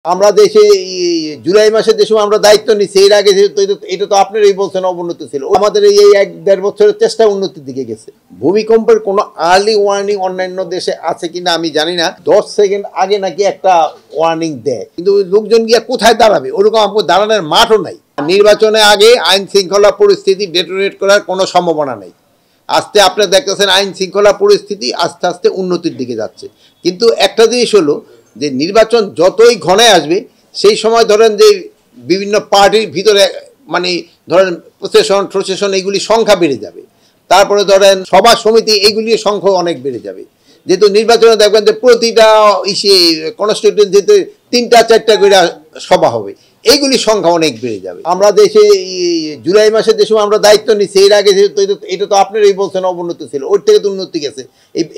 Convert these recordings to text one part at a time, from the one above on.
আমরা দেশে জুলাই মাসে যে সময় আমরা দায়িত্ব নিচ্ছি এর আগে এটা তো আপনারাই বলছেন অবনতি ছিল আমাদের এই 1-1.5 বছরের চেষ্টা উন্নতির দিকে গেছে। ভূমিকম্পের কোনো আর্লি ওয়ার্নিং অন্যান্য দেশে আছে কিনা আমি জানি না। 10 সেকেন্ড আগে নাকি একটা ওয়ার্নিং দেয়, কিন্তু লোকজন গিয়া কোথায় দাঁড়াবে ওরকম আমাকে দাঁড়ানোর মাঠও নাই। নির্বাচনের আগে আইন শৃঙ্খলা পরিস্থিতি ডেটোরেট করার কোনো সম্ভাবনা নেই। আস্তে আপনি দেখতেছেন আইন শৃঙ্খলা পরিস্থিতি আস্তে আস্তে উন্নতির দিকে যাচ্ছে। কিন্তু একটা জিনিস হলো যে নির্বাচন যতই ঘনে আসবে সেই সময় ধরেন যে বিভিন্ন পার্টির ভিতরে মানে ধরেন প্রসেশন এগুলি সংখ্যা বেড়ে যাবে। তারপরে ধরেন সভা সমিতি এগুলির সংখ্যা অনেক বেড়ে যাবে। যেহেতু নির্বাচনে দেখবেন যে প্রতিটা কনস্টিটিউয়েন্সিতে 3-4টা করে সভা হবে, এইগুলির সংখ্যা অনেক বেড়ে যাবে। আমরা দেশে জুলাই মাসে যে সময় আমরা দায়িত্ব নিচ্ছি এর আগে এটা তো আপনারাই বলছেন অবনতি ছিল, ওর থেকে তো উন্নতি গেছে।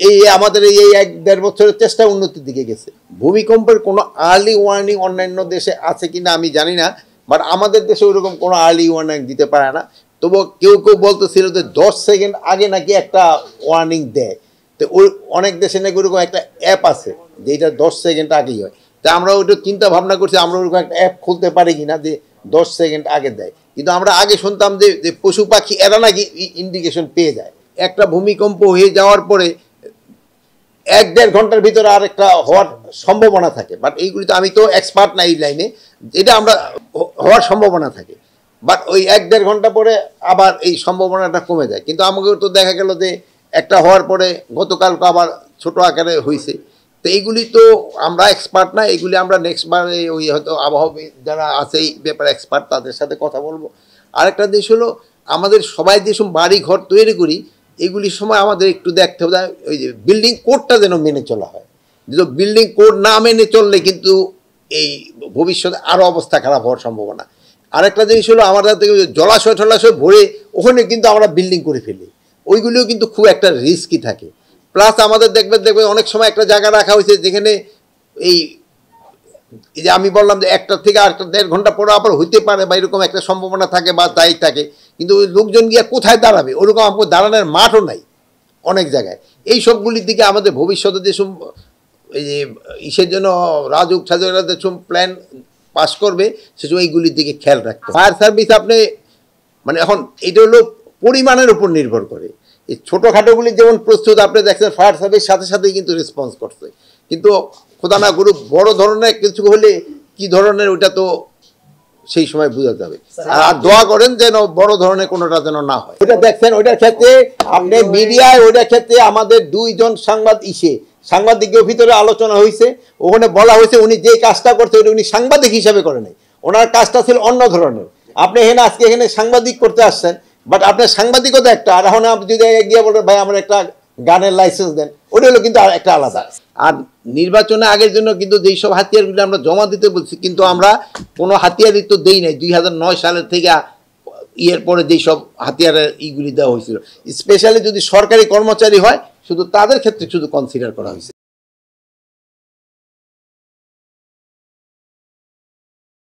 এই আমাদের এই 1-1.5 বছরের চেষ্টা উন্নতির দিকে গেছে। ভূমিকম্পের কোনো আর্লি ওয়ার্নিং অন্যান্য দেশে আছে কিনা আমি জানি না, বাট আমাদের দেশে ওইরকম কোনো আর্লি ওয়ার্নিং দিতে পারে না। তবু কেউ কেউ বলতেছিল যে 10 সেকেন্ড আগে নাকি একটা ওয়ার্নিং দেয়। তো ওই অনেক দেশে নাকি ওরকম একটা অ্যাপ আছে যেটা 10 সেকেন্ড আগেই হয়। তা আমরা ওইটা চিন্তা ভাবনা করছি আমরা ওরকম একটা অ্যাপ খুলতে পারি কিনা যে 10 সেকেন্ড আগে দেয়। কিন্তু আমরা আগে শুনতাম যে পশু পাখি এরা নাকি ইন্ডিকেশন পেয়ে যায়। একটা ভূমিকম্প হয়ে যাওয়ার পরে 1-1.5 ঘন্টার ভিতরে আর একটা হওয়ার সম্ভাবনা থাকে, বাট এইগুলি তো আমি তো এক্সপার্ট না এই লাইনে, এটা আমরা হওয়ার সম্ভাবনা থাকে। বাট ওই 1-1.5 ঘন্টা পরে আবার এই সম্ভাবনাটা কমে যায়। কিন্তু আমাকে তো দেখা গেল যে একটা হওয়ার পরে গতকালকে আবার ছোট আকারে হয়েছে। তো এইগুলি তো আমরা এক্সপার্ট না, এগুলি আমরা নেক্সট বারে ওই হয়তো আবহাওয়া যারা আছে এই ব্যাপারে এক্সপার্ট তাদের সাথে কথা বলবো। আরেকটা দেশ হলো আমাদের সবাই যেসব বাড়ি ঘর তৈরি করি এগুলির সময় আমাদের একটু দেখতে হবে ওই যে বিল্ডিং কোডটা যেন মেনে চলা হয়। যেহেতু বিল্ডিং কোড না মেনে চললে কিন্তু এই ভবিষ্যতে আরও অবস্থা খারাপ হওয়ার সম্ভাবনা। আরেকটা জিনিস হলো আমাদের থেকে জলাশয় টলাশয় ভরে ওখানে কিন্তু আমরা বিল্ডিং করে ফেলি, ওইগুলিও কিন্তু খুব একটা রিস্কি থাকে। প্লাস আমাদের দেখবেন অনেক সময় একটা জায়গা রাখা হয়েছে যেখানে এই যে আমি বললাম যে 1টা থেকে 1.5 ঘন্টা পরে আবার হইতে পারে বা এরকম একটা সম্ভাবনা থাকে বা তাই থাকে, কিন্তু ওই লোকজন গিয়া কোথায় দাঁড়াবে ওরকম আমাকে দাঁড়ানোর মাঠও নাই অনেক জায়গায়। এই সবগুলির দিকে আমাদের ভবিষ্যতে যেসব এই যে ইসের জন্য রাজুক সাজুকরা যেসব প্ল্যান পাস করবে সেসব এইগুলির দিকে খেয়াল রাখতে। ফায়ার সার্ভিস আপনি মানে এখন এটা হলো পরিমাণের উপর নির্ভর করে। এই ছোটোখাটোগুলি যেমন প্রস্তুত আপনি দেখছেন ফায়ার সার্ভিস সাথে সাথেই কিন্তু রেসপন্স করছে, কিন্তু খোদা না করুক বড় ধরনের কিছু হলে কি ধরনের ওইটা তো সেই সময় বোঝা যাবে। আর দোয়া করেন যেন বড় ধরনের কোনোটা যেন না হয়। ওইটা দেখছেন ওইটার ক্ষেত্রে আপনি মিডিয়ায় ওইটার ক্ষেত্রে আমাদের 2 জন সাংবাদিকের ভিতরে আলোচনা হয়েছে, ওখানে বলা হয়েছে উনি যে কাজটা করছে ওটা উনি সাংবাদিক হিসাবে করে নাই, ওনার কাজটা ছিল অন্য ধরনের। আপনি আজকে এখানে সাংবাদিক করতে আসছেন, বাট আপনার সাংবাদিকতা একটা, আর এখন আপনি যদি গিয়ে বলেন ভাই আমার একটা গানের লাইসেন্স দেন, ওটা হলো কিন্তু একটা আলাদা। আর নির্বাচনে আগের জন্য কিন্তু যেই সব হাতিয়ারগুলো আমরা জমা দিতে বলছি কিন্তু আমরা কোনো হাতিয়ারই তো দেই নাই। 2009 সালের থেকে ইয়ের পরে যেই সব হাতিয়ারের ইগুলি দেওয়া হয়েছিল, স্পেশালি যদি সরকারি কর্মচারী হয় শুধু তাদের ক্ষেত্রে শুধু কনসিডার করা হয়েছে।